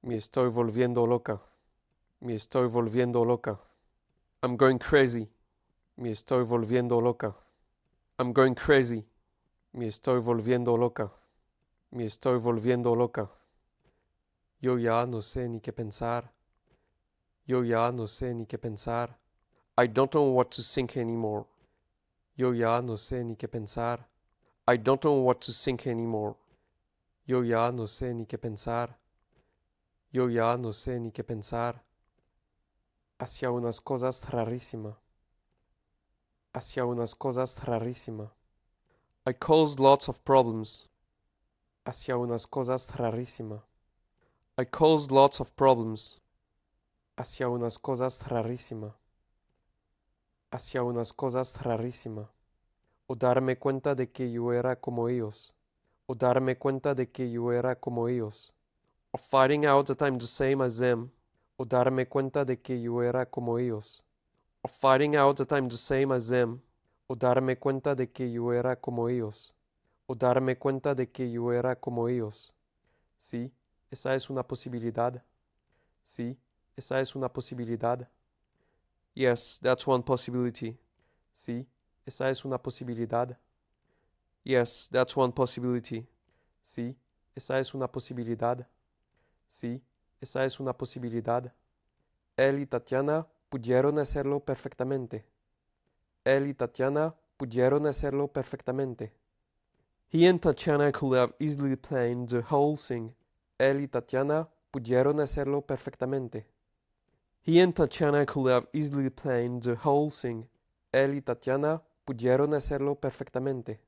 Me estoy volviendo loca. Me estoy volviendo loca. I'm going crazy. Me estoy volviendo loca. I'm going crazy. Me estoy volviendo loca. Me estoy volviendo loca. Yo ya no sé ni qué pensar. Yo ya no sé ni qué pensar. I don't know what to think anymore. Yo ya no sé ni qué pensar. I don't know what to think anymore. Yo ya no sé ni qué pensar. Yo ya no sé ni qué pensar. Hacia unas cosas rarísimas. Hacia unas cosas rarísimas. I caused lots of problems. Hacia unas cosas rarísimas. I caused lots of problems. Hacia unas cosas rarísimas. Hacia unas cosas rarísimas. O darme cuenta de que yo era como ellos. O darme cuenta de que yo era como ellos. O finding out that I'm the same as them. O darme cuenta de que yo era como ellos. O finding out that I'm the same as them. O darme cuenta de que yo era como ellos. O darme cuenta de que yo era como ellos. Sí, esa es una posibilidad. Sí, esa es una posibilidad. Yes, that's one possibility. Sí, esa es una posibilidad. Yes, that's one possibility. Sí, esa es una posibilidad. Sí, esa es una posibilidad. Él y Tatiana pudieron hacerlo perfectamente. Él y Tatiana pudieron hacerlo perfectamente. He and Tatiana could have easily planned the whole thing. Él y Tatiana pudieron hacerlo perfectamente. He and Tatiana could have easily planned the whole thing. Él y Tatiana pudieron hacerlo perfectamente.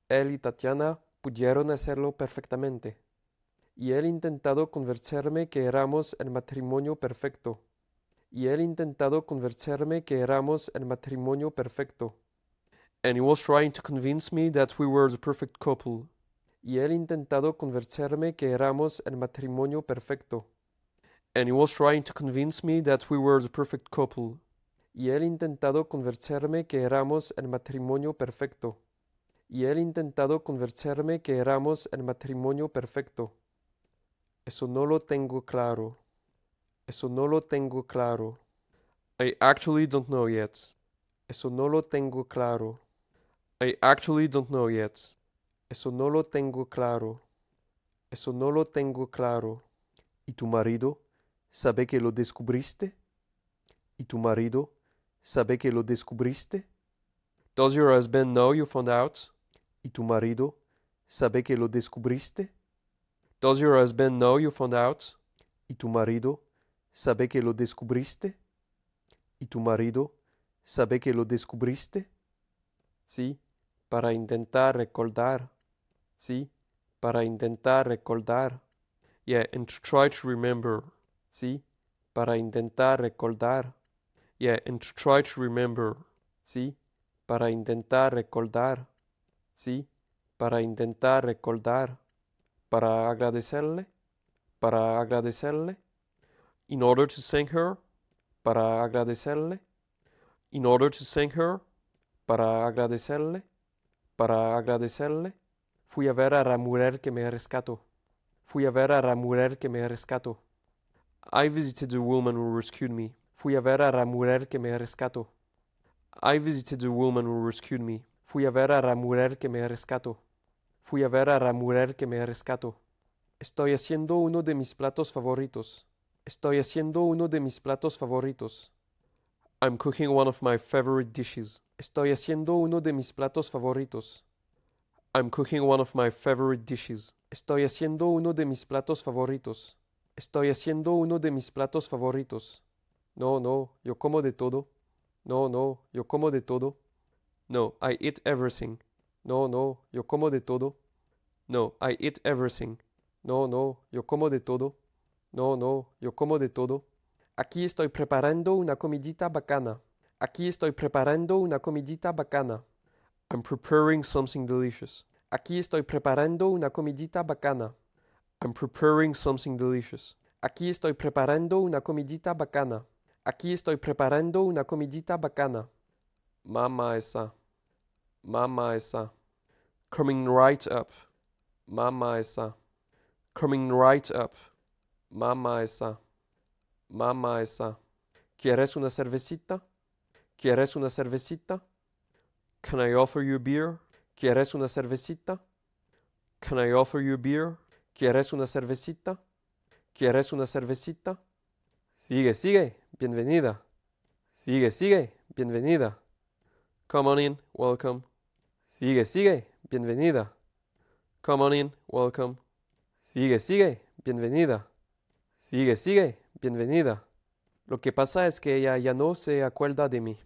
Él y Tatiana pudieron hacerlo perfectamente. Y él intentado convencerme que éramos el matrimonio perfecto. Y él intentado convencerme que éramos el matrimonio perfecto. And he was trying to convince me that we were the perfect couple. Y él intentado convencerme que éramos el matrimonio perfecto. And he was trying to convince me that we were the perfect couple. Y él intentado convencerme que éramos el matrimonio perfecto. Y él intentado convencerme que éramos el matrimonio perfecto. Eso no lo tengo claro. Eso no lo tengo claro. I actually don't know yet. Eso no lo tengo claro. I actually don't know yet. Eso no lo tengo claro. Eso no lo tengo claro. ¿Y tu marido sabe que lo descubriste? ¿Y tu marido sabe que lo descubriste? Does your husband know you found out? ¿Y tu marido sabe que lo descubriste? Does your husband know you found out? ¿Y tu marido sabe que lo descubriste? ¿Y tu marido sabe que lo descubriste? Sí, para intentar recordar. Sí, para intentar recordar. Yeah, and to try to remember. Sí, para intentar recordar. Yeah, and to try to remember. Sí, para intentar recordar. Sí, para intentar recordar. Para agradecerle. Para agradecerle. In order to thank her. Para agradecerle. In order to thank her. Para agradecerle. Para agradecerle. Fui a ver a la mujer que me rescató. Fui a ver a la mujer que me rescató. I visited the woman who rescued me. Fui a ver a la mujer que me rescató. I visited the woman who rescued me. Fui a ver a la mujer que me rescató. Fui a ver a la mujer que me rescató. Estoy haciendo uno de mis platos favoritos. Estoy haciendo uno de mis platos favoritos. I'm cooking one of my favorite dishes. Estoy haciendo uno de mis platos favoritos. I'm cooking one of my favorite dishes. Estoy haciendo uno de mis platos favoritos. Estoy haciendo uno de mis platos favoritos. No, no, yo como de todo. No, no, yo como de todo. No, I eat everything. No, no, yo como de todo. No, I eat everything. No, no, yo como de todo. No, no, yo como de todo. Aquí estoy preparando una comidita bacana. Aquí estoy preparando una comidita bacana. I'm preparing something delicious. Aquí estoy preparando una comidita bacana. I'm preparing something delicious. Aquí estoy preparando una comidita bacana. Aquí estoy preparando una comidita bacana. Mama esa. Mama esa. Coming right up. Mama esa. Coming right up. Mamá esa. Mamá esa. ¿Quieres una cervecita? ¿Quieres una cervecita? Can I offer you a beer? ¿Quieres una cervecita? Can I offer you a beer? ¿Quieres una cervecita? ¿Quieres una cervecita? Sigue, sigue, bienvenida. Sigue, sigue, bienvenida. Come on in, welcome. Sigue, sigue, bienvenida. Come on in, welcome. Sigue, sigue, bienvenida. Sigue, sigue, bienvenida. Lo que pasa es que ella ya no se acuerda de mí.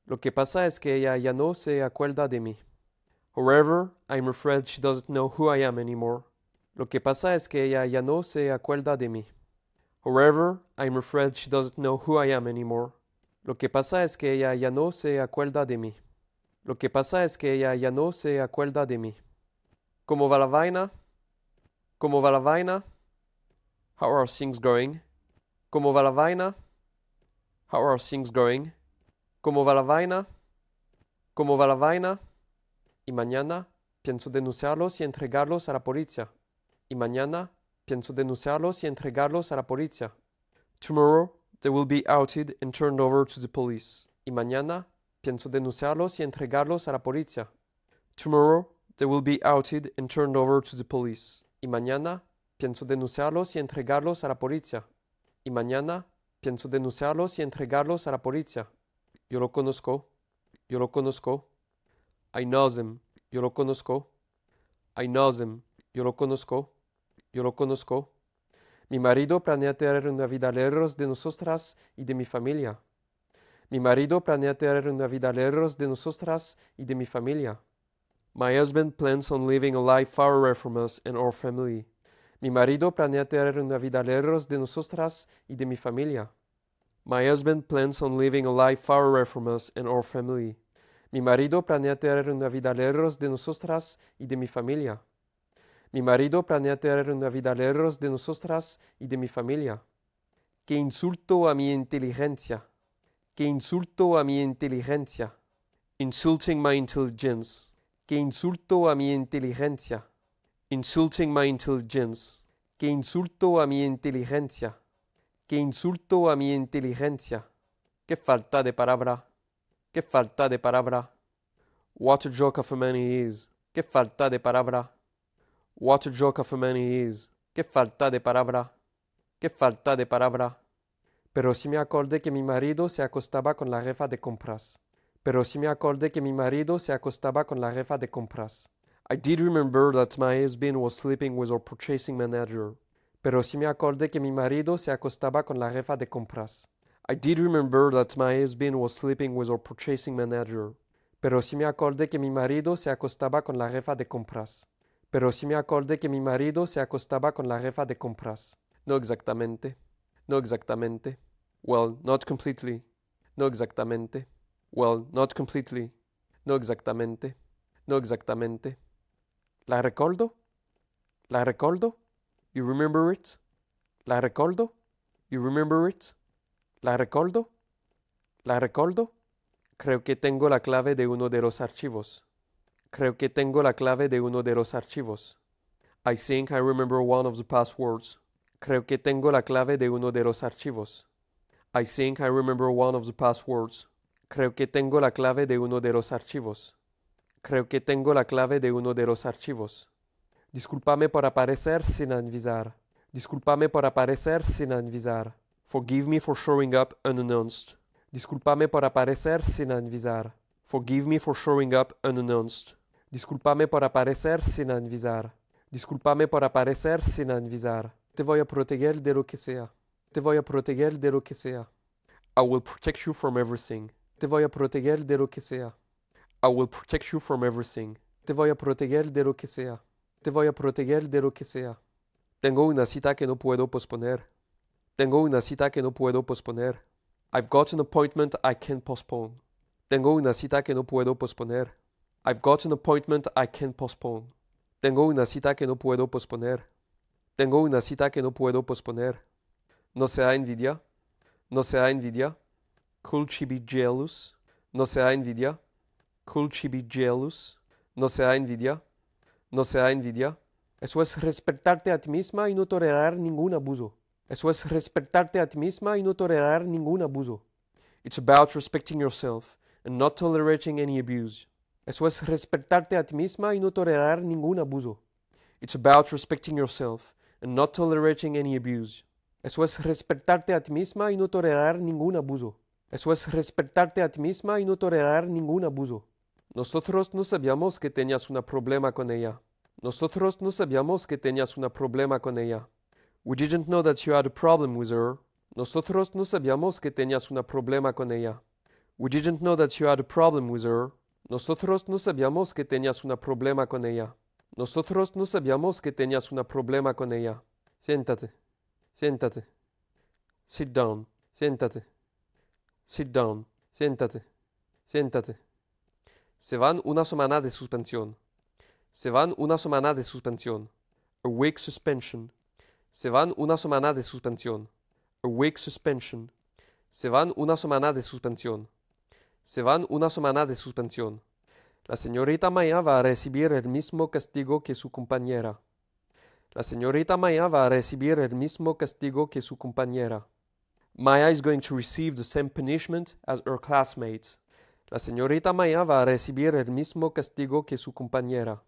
Lo que pasa es que ella ya no se acuerda de mí. However, I'm afraid she doesn't know who I am anymore. Lo que pasa es que ella ya no se acuerda de mí. However, I'm afraid she doesn't know who I am anymore. Lo que pasa es que ella ya no se acuerda de mí. Lo que pasa es que ella ya no se acuerda de mí. ¿Cómo va la vaina? ¿Cómo va la vaina? How are things going? ¿Cómo va la vaina? How are things going? ¿Cómo va la vaina? ¿Cómo va la vaina? Y mañana pienso denunciarlos y entregarlos a la policía. Y mañana pienso denunciarlos y entregarlos a la policía. Tomorrow they will be outed and turned over to the police. Y mañana pienso denunciarlos y entregarlos a la policía. Tomorrow they will be outed and turned over to the police. Y mañana pienso denunciarlos y entregarlos a la policía. Y mañana pienso denunciarlos y entregarlos a la policía. Yo lo conozco. Yo lo conozco. I know them. Yo lo conozco. I know them. Yo lo conozco. Yo lo conozco. Mi marido planea tener una vida lejos de nosotras y de mi familia. Mi marido planea tener una vida lejos de nosotras y de mi familia. My husband plans on living a life far away from us and our family. Mi marido planea tener una vida lejos de nosotras y de mi familia. My husband plans on living a life far away from us and our family. Mi marido planea tener una vida lejos de nosotras y de mi familia. Mi marido planea tener una vida lejos de nosotras y de mi familia. ¡Qué insulto a mi inteligencia! ¡Qué insulto a mi inteligencia! Insulting my intelligence. ¡Qué insulto a mi inteligencia! Insulting my intelligence. ¡Qué insulto a mi inteligencia! ¡Qué insulto a mi inteligencia! ¡Qué falta de palabra! ¡Qué falta de palabra! What a joke of a man he is. ¡Qué falta de palabra! What a joke of a man he is. ¡Qué falta de palabra! ¡Qué falta de palabra! Pero sí me acordé que mi marido se acostaba con la jefa de compras. Pero sí me acordé que mi marido se acostaba con la jefa de compras. I did remember that my husband was sleeping with our purchasing manager. Pero sí me acordé que mi marido se acostaba con la jefa de compras. I did remember that my husband was sleeping with our purchasing manager. Pero sí me acordé que mi marido se acostaba con la jefa de compras. Pero sí me acordé que mi marido se acostaba con la jefa de compras. No exactamente. No exactamente. Well, not completely. No exactamente. Well, not completely. No exactamente. No exactamente. ¿La recuerdo? ¿La recuerdo? You remember it? ¿La recuerdo? You remember it? ¿La recuerdo? ¿La recuerdo? Creo que tengo la clave de uno de los archivos. Creo que tengo la clave de uno de los archivos. I think I remember one of the passwords. Creo que tengo la clave de uno de los archivos. I think I remember one of the passwords. Creo que tengo la clave de uno de los archivos. Creo que tengo la clave de uno de los archivos. Discúlpame por aparecer sin avisar. Discúlpame por aparecer sin avisar. Forgive me for showing up unannounced. Discúlpame por aparecer sin avisar. Forgive me for showing up unannounced. Discúlpame por aparecer sin avisar. Discúlpame por aparecer sin avisar. Te voy a proteger de lo que sea. Te voy a proteger de lo que sea. I will protect you from everything. Te voy a proteger de lo que sea. I will protect you from everything. Te voy a proteger de lo que sea. Te voy a proteger de lo que sea. Tengo una cita que no puedo posponer. Tengo una cita que no puedo posponer. I've got an appointment I can't postpone. Tengo una cita que no puedo posponer. I've got an appointment I can't postpone. Tengo una cita que no puedo posponer. Tengo una cita que no puedo posponer. ¿No se da envidia? ¿No se da envidia? Could she be jealous? ¿No se da envidia? Could she be jealous? ¿No se da envidia? ¿No se da envidia? Eso es respetarte a ti misma y no tolerar ningún abuso. Eso es respetarte a ti misma y no tolerar ningún abuso. It's about respecting yourself and not tolerating any abuse. Eso es respetarte a ti misma y no tolerar ningún abuso. It's about respecting yourself and not tolerating any abuse. Eso es respetarte a ti misma y no tolerar ningún abuso. Eso es respetarte a ti misma y no tolerar ningún abuso. Nosotros no sabíamos que tenías un problema con ella. Nosotros no sabíamos que tenías un problema con ella. We didn't know that you had a problem with her. Nosotros no sabíamos que tenías un problema con ella. We didn't know that you had a problem with her. Nosotros no sabíamos que tenías un problema con ella. Nosotros no sabíamos que tenías un problema con ella. Siéntate. Siéntate. Sit down. Siéntate. Sit down. Siéntate. Siéntate. Se van una semana de suspensión. Se van una semana de suspensión. A week suspension. Se van una semana de suspensión. A week suspension. Se van una semana de suspensión. Se van una semana de suspensión. La señorita Maya va a recibir el mismo castigo que su compañera. La señorita Maya va a recibir el mismo castigo que su compañera. Maya is going to receive the same punishment as her classmates. La señorita Maya va a recibir el mismo castigo que su compañera.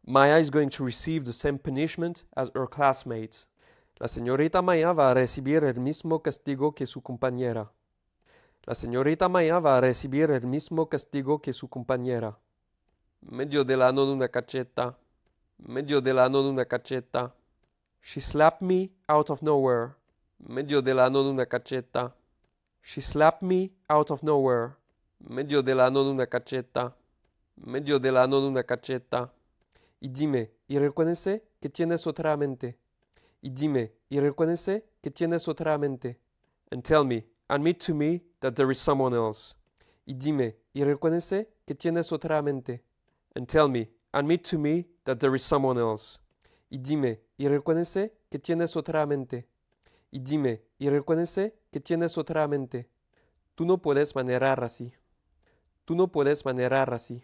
Maya is going to receive the same punishment as her classmates. La señorita Maya va a recibir el mismo castigo que su compañera. La señorita Maya va a recibir el mismo castigo que su compañera. Medio de lano en una cacheta. Medio de lano en una cacheta. She slapped me out of nowhere. Medio de lano en una cacheta. She slapped me out of nowhere. Medio de lano en una cacheta. Medio de lano en una cacheta. Y dime, y reconoce que tienes otra mente. Y dime, y reconoce que tienes otra mente. And tell me, admit to me that there is someone else. Y dime, y reconoce que tienes otra mente. And tell me, admit to me that there is someone else. Y dime, y reconoce que tienes otra mente. Y dime, y reconoce que tienes otra mente. Tú no puedes manejar así. Tú no puedes manejar así.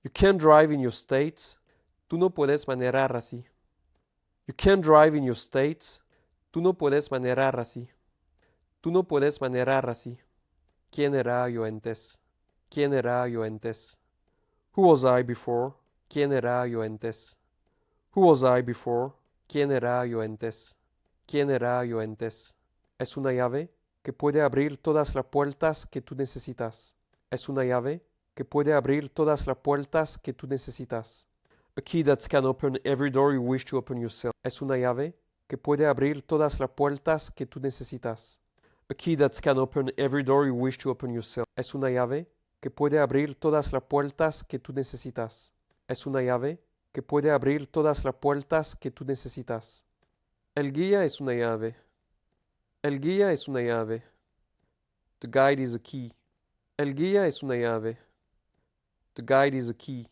You can't drive in your states. Tú no puedes manejar así. You can't drive in your states. Tú no puedes manejar así. Tú no puedes manejar así. ¿Quién era yo antes? ¿Quién era yo antes? Who was I before? ¿Quién era yo antes? Who was I before? ¿Quién era yo antes? ¿Quién era yo antes? Es una llave que puede abrir todas las puertas que tú necesitas. Es una llave que puede abrir todas las puertas que tú necesitas. A key that can open every door you wish to open yourself. Es una llave que puede abrir todas las puertas que tú necesitas. A key that can open every door you wish to open yourself. Es una llave que puede abrir todas las puertas que tú necesitas. Es una llave que puede abrir todas las puertas que tú necesitas. El guía es una llave. El guía es una llave. The guide is a key. El guía es una llave. The guide is a key.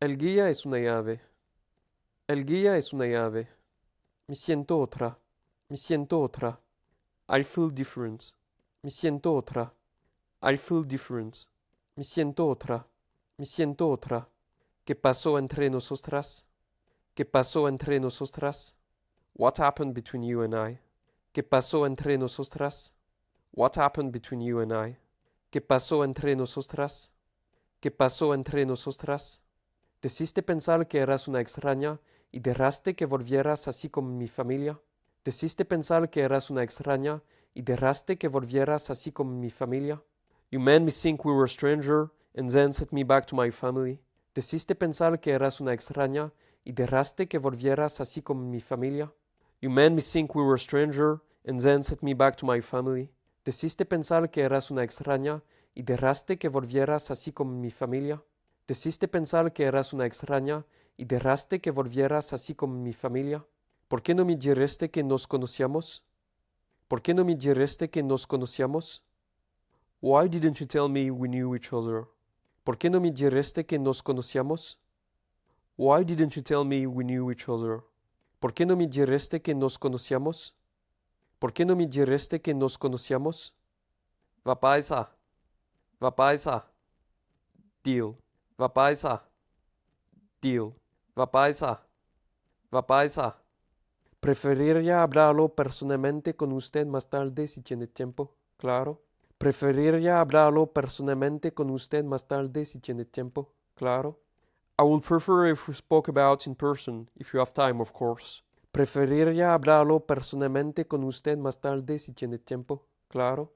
El guía es una llave. El guía es una llave. Me siento otra. Me siento otra. I feel different. Me siento otra. I feel different. Me siento otra. Me siento otra. ¿Qué pasó entre nosotras? ¿Qué pasó entre nosotras? What happened between you and I? ¿Qué pasó entre nosotras? What happened between you and I? ¿Qué pasó entre nosotras? ¿Qué pasó entre nosotras? ¿Decidiste pensar que eras una extraña y dejaste que volvieras así como mi familia? ¿Decidiste pensar que eras una extraña y dejaste que volvieras así como mi familia? You made me think we were a stranger and then sent me back to my family. ¿Decidiste pensar que eras una extraña y dejaste que volvieras así como mi familia? You made me think we were a stranger and then sent me back to my family. ¿Decidiste pensar que eras una extraña y dejaste que volvieras así como mi familia? ¿Decidiste pensar que eras una extraña y dejaste que volvieras así como mi familia? ¿Por qué no me dijiste que nos conocíamos? ¿Por qué no me dijiste que nos conocíamos? Why didn't you tell me we knew each other? ¿Por qué no me dijiste que nos conocíamos? Why didn't you tell me we knew each other? ¿Por qué no me dijiste que nos conocíamos? ¿Por qué no me dijiste que nos conocíamos? Va paisa. Va paisa. Deal. Va paisa. Deal. Va paisa. Va paisa. Preferiría hablarlo personalmente con usted más tarde si tiene tiempo, claro. Preferiría hablarlo personalmente con usted más tarde si tiene tiempo, claro. I would prefer if we spoke about in person, if you have time, of course. Preferiría hablarlo personalmente con usted más tarde si tiene tiempo, claro.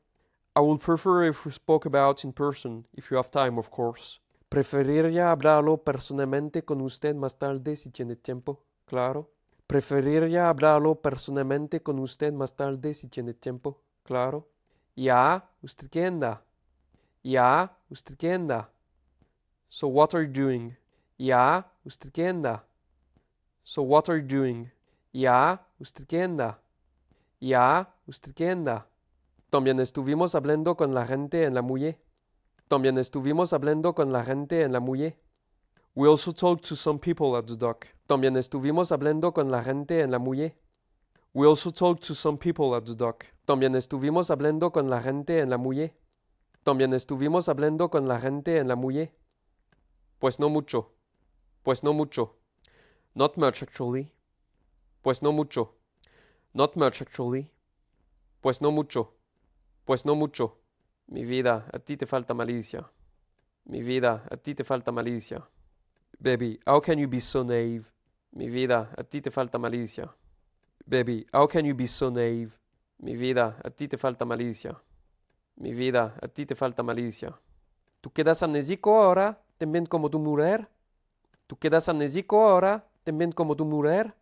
I would prefer if we spoke about in person, if you have time, of course. Preferiría hablarlo personalmente con usted más tarde si tiene tiempo, claro. Preferiría hablarlo personalmente con usted más tarde si tiene tiempo, claro. Ya, ¿usted qué anda? Ya, ¿usted qué anda? So what are you doing? Ya, ¿usted qué anda? So what are you doing? Ya, ¿usted qué anda? Ya, ¿usted qué anda? También estuvimos hablando con la gente en la muelle. También estuvimos hablando con la gente en la muelle. We also talked to some people at the dock. También estuvimos hablando con la gente en la muelle. We also talked to some people at the dock. También estuvimos hablando con la gente en la muelle. También estuvimos hablando con la gente en la muelle. Pues no mucho. Pues no mucho. Not much actually. Pues no mucho. Not much actually. Pues no mucho. Pues no mucho. Mi vida, a ti te falta malicia. Mi vida, a ti te falta malicia. Baby, how can you be so naive? Mi vida, a ti te falta malicia. Baby, how can you be so naive? Mi vida, a ti te falta malicia. Mi vida, a ti te falta malicia. ¿Tú quedas amnésico ahora, también como tu mujer? ¿Tú quedas amnésico ahora, también como tu mujer?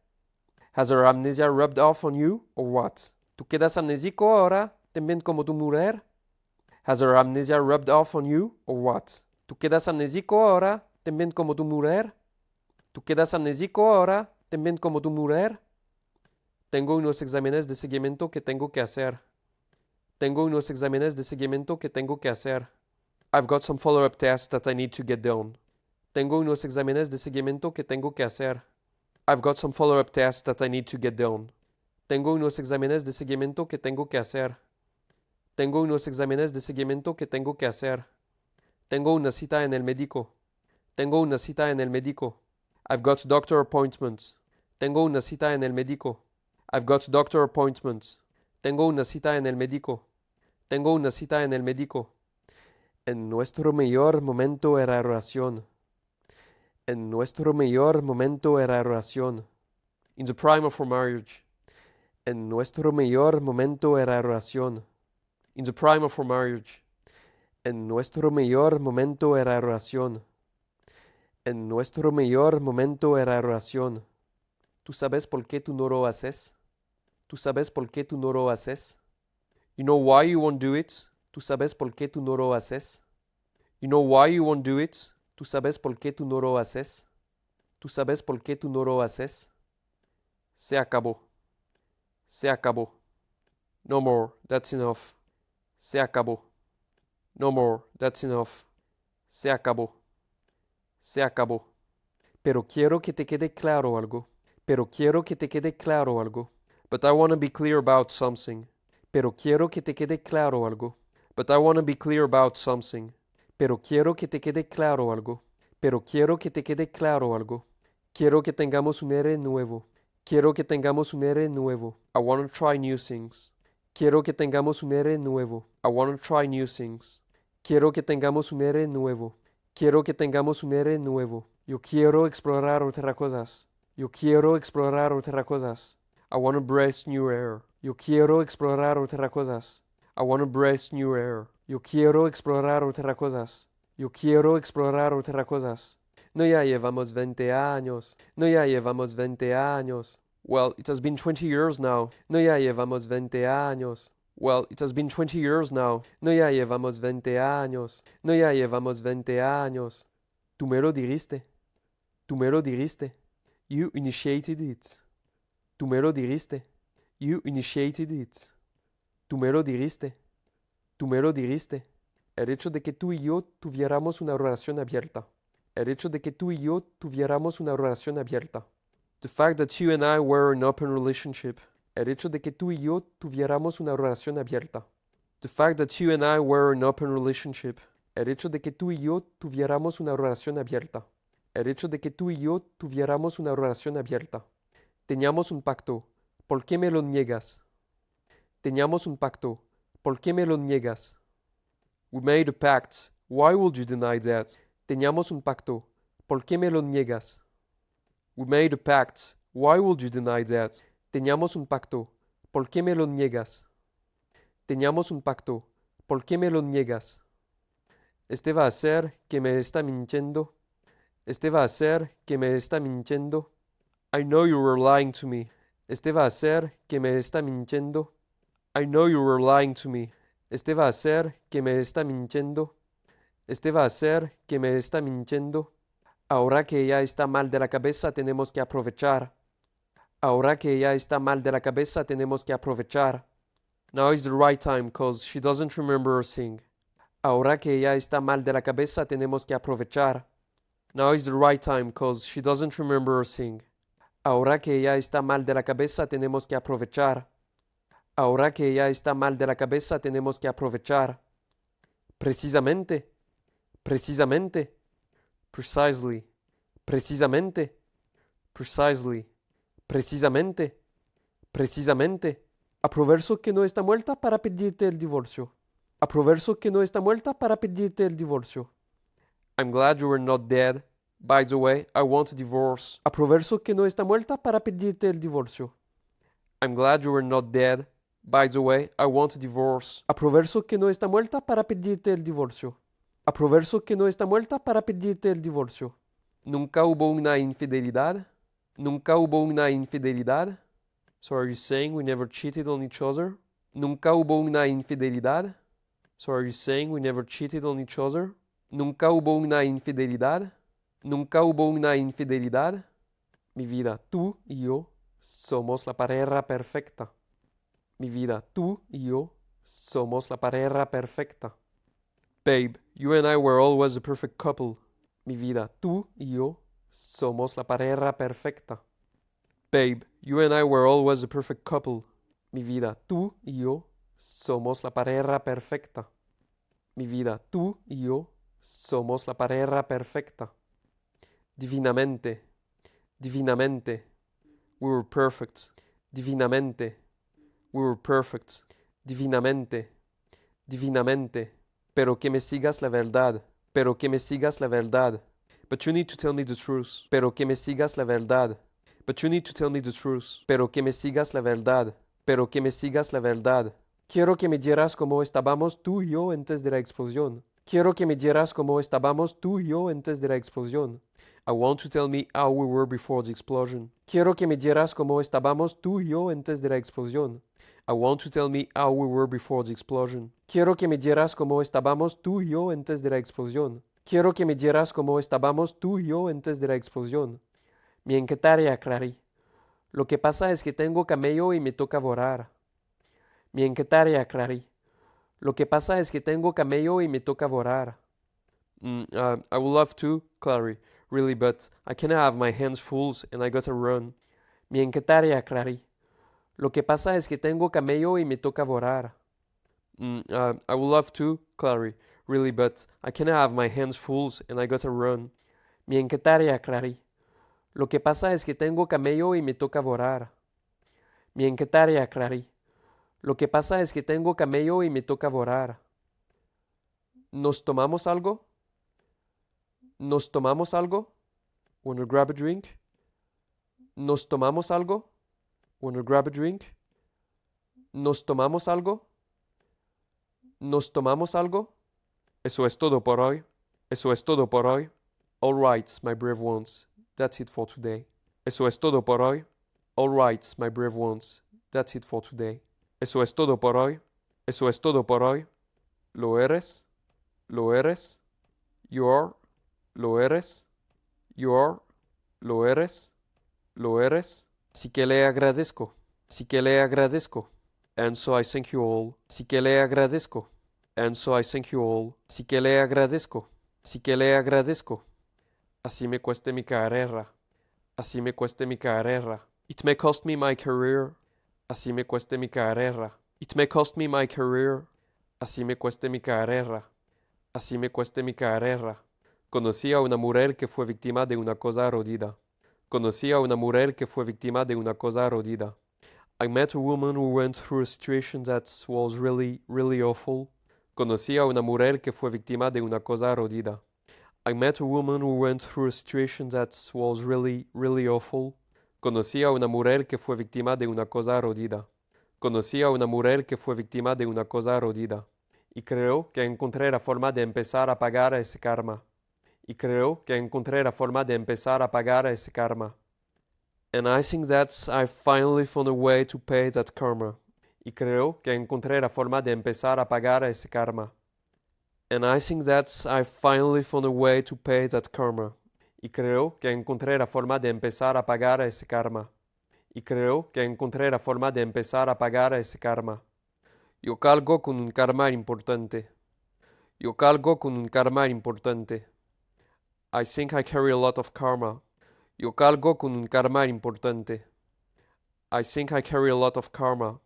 Has her amnesia rubbed off on you, or what? ¿Tú quedas amnésico ahora, también como tu mujer? Has her amnesia rubbed off on you, or what? ¿Tú quedas amnésico ahora, también como tu mujer? ¿Tú quedas amnésico ahora, también como tu mujer? Tengo unos exámenes de seguimiento que tengo que hacer. Tengo unos exámenes de seguimiento que tengo que hacer. I've got some follow-up tests that I need to get done. Tengo unos exámenes de seguimiento que tengo que hacer. I've got some follow-up tests that I need to get done. Tengo unos exámenes de seguimiento que tengo que hacer. Tengo unos exámenes de seguimiento que tengo que hacer. Tengo una cita en el médico. Tengo una cita en el médico. I've got doctor appointments. Tengo una cita en el médico. I've got doctor appointments. Tengo una cita en el médico. Tengo una cita en el médico. En nuestro mejor momento era oración. En nuestro mejor momento era oración. In the prime of our marriage. En nuestro mejor momento era oración. In the prime of our marriage. En nuestro mejor momento era oración. En nuestro mejor momento era oración. ¿Tú sabes por qué tú no lo haces? ¿Tú sabes por qué tú no lo haces? You know why you won't do it? ¿Tú sabes por qué tú no lo haces? You know why you won't do it? ¿Tú sabes por qué tú no lo haces? ¿Tú sabes por qué tú no lo haces? Se acabó. Se acabó. No more, that's enough. Se acabó. No more, that's enough. Se acabó. Se acabó. Pero quiero que te quede claro algo. Pero quiero que te quede claro algo. But I want to be clear about something. Pero quiero que te quede claro algo. But I want to be clear about something. Pero quiero que te quede claro algo. Pero quiero que te quede claro algo. Quiero que tengamos un R nuevo. Quiero que tengamos un R nuevo. I want to try new things. Quiero que tengamos un R nuevo. I want to try new things. Quiero que tengamos un R nuevo. Quiero que tengamos un R nuevo. Yo quiero explorar otras cosas. Yo quiero explorar otras cosas. I want to brace new air. Yo quiero explorar otras cosas. I want to brace new air. Yo quiero explorar otras cosas. Yo quiero explorar otras cosas. No ya llevamos 20 años. No ya llevamos 20 años. Well, it has been 20 years now. No ya llevamos 20 años. Well, it has been 20 years now. No ya llevamos 20 años. No ya llevamos 20 años. Tú me lo dijiste. Tú me lo dijiste. You initiated it. Tú me lo dijiste. You initiated it. Tú me lo dijiste. Tú me lo dijiste. El hecho de que tú y yo tuviéramos una relación abierta. El hecho de que tú y yo tuviéramos una relación abierta. The fact that you and I were in an open relationship. El hecho de que tú y yo tuviéramos una relación abierta. The fact that you and I were in an open relationship. El hecho de que tú y yo tuviéramos una relación abierta. El hecho de que tú y yo tuviéramos una relación abierta. Teníamos un pacto. ¿Por qué me lo niegas? Teníamos un pacto. ¿Por qué me lo niegas? We made a pact. Why would you deny that? Teníamos un pacto. ¿Por qué me lo niegas? We made a pact. Why would you deny that? Teníamos un pacto. ¿Por qué me lo niegas? Teníamos un pacto. ¿Por qué me lo niegas? Este va a ser que me está mintiendo. Este va a ser que me está mintiendo. I know you were lying to me. Este va a ser que me está mintiendo. I know you were lying to me. Este va a ser que me está mintiendo. Este va a ser que me está mintiendo. Ahora que ella está mal de la cabeza, tenemos que aprovechar. Ahora que ella está mal de la cabeza, tenemos que aprovechar. Now is the right time, cause she doesn't remember a thing. Ahora que ella está mal de la cabeza, tenemos que aprovechar. Now is the right time, cause she doesn't remember a thing. Ahora que ella está mal de la cabeza, tenemos que aprovechar. Ahora que ella está mal de la cabeza, tenemos que aprovechar. Precisamente. Precisamente. Precisely. Precisamente. Precisely. Precisamente. Precisamente. Aproverso que no está muerta para pedirte el divorcio. Aproverso que no está muerta para pedirte el divorcio. I'm glad you were not dead. By the way, I want a divorce. Aproverso que no está muerta para pedirte el divorcio. I'm glad you were not dead. By the way, I want a divorce. Aproverso que no está muerta para pedirte el divorcio. Aproverso que no está muerta para pedirte el divorcio. Nunca hubo una infidelidad. Nunca hubo una infidelidad. So are you saying we never cheated on each other? Nunca hubo una infidelidad. So are you saying we never cheated on each other? Nunca hubo una infidelidad. Nunca hubo una infidelidad. Mi vida, tú y yo somos la pareja perfecta. Mi vida, tú y yo somos la pareja perfecta. Babe, you and I were always a perfect couple. Mi vida, tú y yo somos la pareja perfecta. Babe, you and I were always a perfect couple. Mi vida, tú y yo somos la pareja perfecta. Mi vida, tú y yo somos la pareja perfecta. Divinamente, divinamente. We were perfect. Divinamente. We were perfect. Divinamente. Divinamente. Pero que me sigas la verdad. Pero que me sigas la verdad. But you need to tell me the truth. Pero que me sigas la verdad. But you need to tell me the truth. Pero que me sigas la verdad. Pero que me sigas la verdad. Quiero que me dieras cómo estábamos tú y yo antes de la explosión. Quiero que me dieras cómo estábamos tú y yo antes de la explosión. I want to tell me how we were before the explosion. Quiero que me dieras cómo estábamos tú y yo antes de la explosión. I want to tell me how we were before the explosion. Quiero que me dieras cómo estábamos tú y yo antes de la explosión. Quiero que me dieras cómo estábamos tú y yo antes de la explosión. Mi encantaría, Clary. Lo que pasa es que tengo camello y me toca volar. Mi encantaría, Clary. Lo que pasa es que tengo camello y me toca volar. I would love to, Clary, really, but I cannot have my hands full and I gotta run. Mi encantaría, Clary. Lo que pasa es que tengo camello y me toca volar. I would love to, Clary, really, but I cannot have my hands full and I gotta run. Mi encantaría, Clary. Lo que pasa es que tengo camello y me toca volar. Mi encantaría, Clary. Lo que pasa es que tengo camello y me toca volar. ¿Nos tomamos algo? ¿Nos tomamos algo? Wanna grab a drink? ¿Nos tomamos algo? Wanna grab a drink? ¿Nos tomamos algo? ¿Nos tomamos algo? Eso es todo por hoy. Eso es todo por hoy. All right, my brave ones. That's it for today. Eso es todo por hoy. All right, my brave ones. That's it for today. Eso es todo por hoy. Eso es todo por hoy. ¿Lo eres? ¿Lo eres? You are. ¿Lo eres? You are. ¿Lo eres? ¿Lo eres? Sí que le agradezco. Sí que le agradezco. And so I thank you all. Sí que le agradezco. And so I thank you all. Sí que le agradezco. Sí que le agradezco. Así me cueste mi carrera. Así me cueste mi carrera. It may cost me my career. Así me cueste mi carrera. It may cost me my career. Así me cueste mi carrera. Así me cueste mi carrera. Conocí a una mujer que fue víctima de una cosa rodida. Conocí a una mujer que fue víctima de una cosa rodida. I met a woman who went through a situation that was really, really awful. Conocí a una mujer que fue víctima de una cosa rodida. I met a woman who went through a situation that was really, really awful. Conocí a una mujer que fue víctima de una cosa rodida. Conocí a una mujer que fue víctima de una cosa rodida. Y creo que encontré la forma de empezar a pagar ese karma. Y creo que encontré la forma de empezar a pagar ese karma. And I think that I finally found a way to pay that karma. Y creo que encontré la forma de empezar a pagar ese karma. And I think that I finally found a way to pay that karma. Y creo que encontré la forma de empezar a pagar ese karma. Y creo que encontré la forma de empezar a pagar ese karma. Yo cargo con un karma importante. Yo cargo con un karma importante. I think I carry a lot of karma. Yo cargo con un karma importante. I think I carry a lot of karma.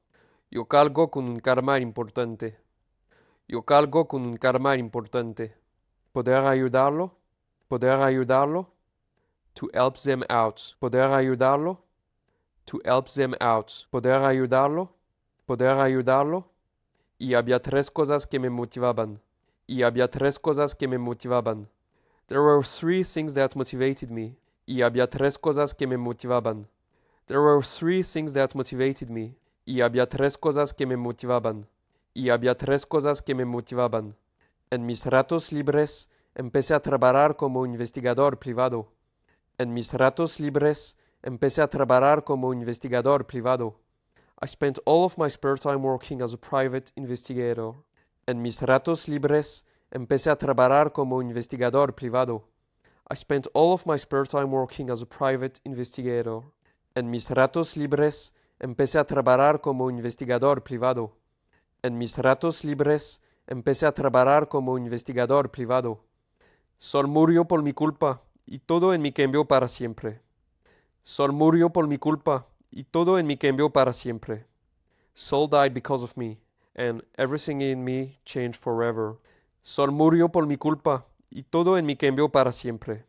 Yo cargo con un karma importante. Yo cargo con un karma importante. Poder ayudarlo. Poder ayudarlo. To help them out. Poder ayudarlo. To help them out. Poder ayudarlo. Poder ayudarlo. Y había tres cosas que me motivaban. Y había tres cosas que me motivaban. There were three things that motivated me. Y había tres cosas que me motivaban. There were three things that motivated me. Y había tres cosas que me motivaban. Y había tres cosas que me motivaban. En mis ratos libres empecé a trabajar como investigador privado. En mis ratos libres empecé a trabajar como investigador privado. I spent all of my spare time working as a private investigator. En mis ratos libres empecé a trabajar como investigador privado. I spent all of my spare time working as a private investigator. En mis ratos libres empecé a trabajar como investigador privado. En mis ratos libres empecé a trabajar como investigador privado. Sol murió por mi culpa y todo en mí cambió para siempre. Sol murió por mi culpa y todo en mí cambió para siempre. Sol died because of me, and everything in me changed forever. Sol murió por mi culpa y todo en mí cambió para siempre.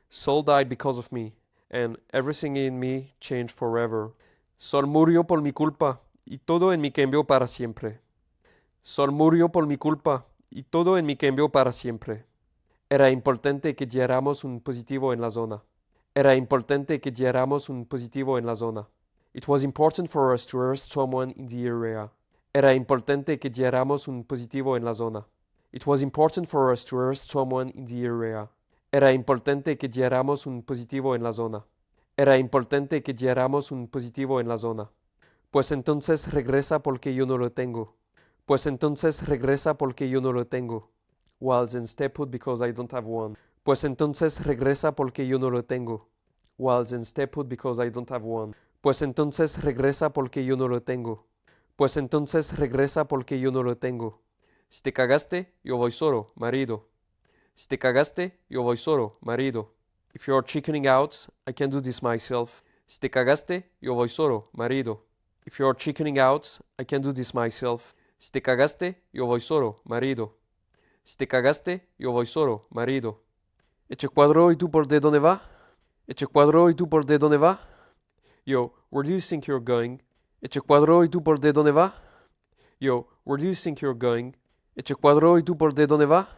Sol died because of me, and everything in me changed forever. Sol murió por mi culpa y todo en mí cambió para siempre. Sol murió por mi culpa y todo en mí cambió para siempre. Era importante que diéramos un positivo en la zona. Era importante que diéramos un positivo en la zona. It was important for us to arrest someone in the area. Era importante que diéramos un positivo en la zona. It was important for us to arrest someone in the area. Era importante que diéramos un positivo en la zona. Era importante que diéramos un positivo en la zona. Pues entonces regresa porque yo no lo tengo. Pues entonces regresa porque yo no lo tengo. Well, then stay put because I don't have one. Pues entonces regresa porque yo no lo tengo. Well, then stay put because I don't have one. Pues entonces regresa porque yo no lo tengo. Pues entonces regresa porque yo no lo tengo. Si te cagaste, yo voy solo, marido. Si te cagaste, yo voy solo, marido. If you're chickening out, I can do this myself. Si te cagaste, yo voy solo, marido. If you're chickening out, I can do this myself. Si te cagaste, yo voy solo, marido. Si te cagaste, yo voy solo, marido. Eche cuadro, ¿y tú por de dónde va? Eche cuadro, ¿y tú por de dónde va? Yo, where do you think you're going? Eche cuadro, ¿y tú por de dónde va? Yo, where do you think you're going? Eche cuadro, ¿y tú por de dónde va?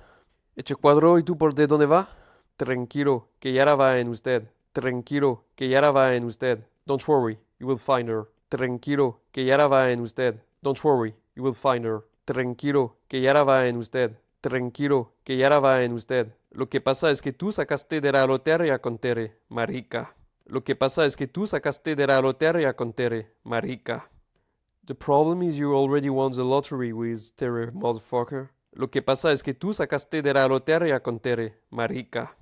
Eche cuadro, ¿y tú por de dónde va? Tranquilo, que Yara va en usted. Tranquilo, que Yara va en usted. Don't worry, you will find her. Tranquilo, que Yara va en usted. Don't worry, you will find her. Tranquilo, que Yara va en usted. Tranquilo, que Yara va en usted. Lo que pasa es que tú sacaste de la lotería con Tere, marica. Lo que pasa es que tú sacaste de la lotería con Tere, marica. The problem is you already won the lottery with Tere, motherfucker. Lo que pasa es que tú sacaste de la lotería con Tere, marica.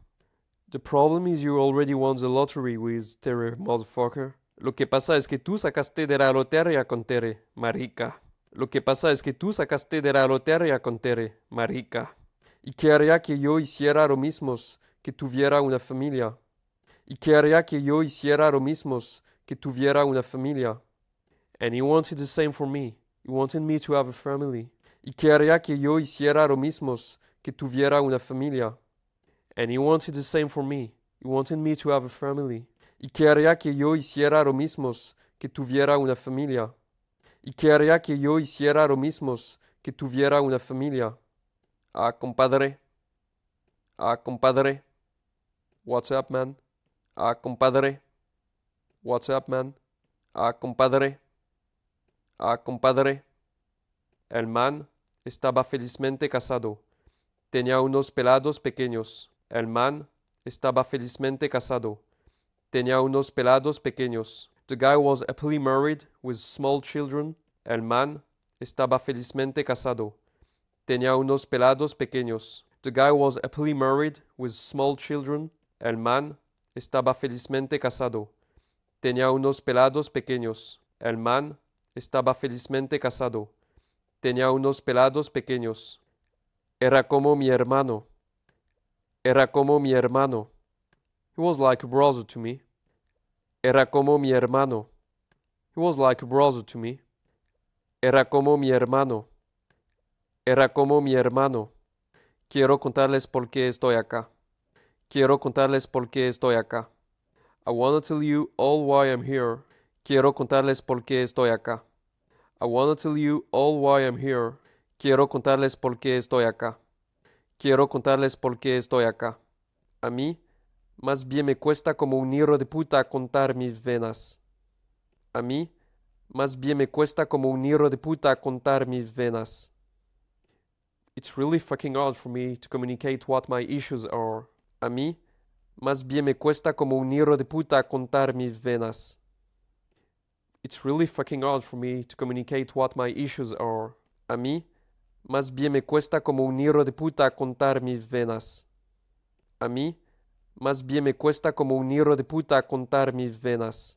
The problem is you already won the lottery with Tere, motherfucker. Lo que pasa es que tú sacaste de la lotería con Tere, marica. Lo que pasa es que tú sacaste de la lotería con Tere, marica. ¿Y qué haría que yo hiciera lo mismo que tuviera una familia? ¿Y qué haría que yo hiciera lo mismo que tuviera una familia? And he wanted the same for me. He wanted me to have a family. ¿Y qué haría que yo hiciera lo mismo que tuviera una familia? And he wanted the same for me. He wanted me to have a family. ¿Y qué haría que yo hiciera lo mismo que tuviera una familia. Y quería que yo hiciera lo mismo, que tuviera una familia. Ah, compadre. Ah, compadre. What's up, man? Ah, compadre. What's up, man? Ah, compadre. Ah, compadre. El man estaba felizmente casado. Tenía unos pelados pequeños. El man estaba felizmente casado. Tenía unos pelados pequeños. The guy was happily married with small children. El man estaba felizmente casado. Tenía unos pelados pequeños. The guy was happily married with small children. El man estaba felizmente casado. Tenía unos pelados pequeños. El man estaba felizmente casado. Tenía unos pelados pequeños. Era como mi hermano. Era como mi hermano. He was like a brother to me. Era como mi hermano. He was like a brother to me. Era como mi hermano. Era como mi hermano. Quiero contarles por qué estoy acá. Quiero contarles por qué estoy acá. I want to tell you all why I'm here. Quiero contarles por qué estoy acá. I want to tell you all why I'm here. Quiero contarles por qué estoy acá. Quiero contarles por qué estoy acá. A mí, más bien me cuesta como un hijo de puta contar mis venas. A mí, más bien me cuesta como un hijo de puta contar mis venas. It's really fucking hard for me to communicate what my issues are. A mí, más bien me cuesta como un hijo de puta contar mis venas. It's really fucking hard for me to communicate what my issues are. A mí, más bien me cuesta como un hijo de puta contar mis venas. A mí, más bien me cuesta como un hijo de puta contar mis venas.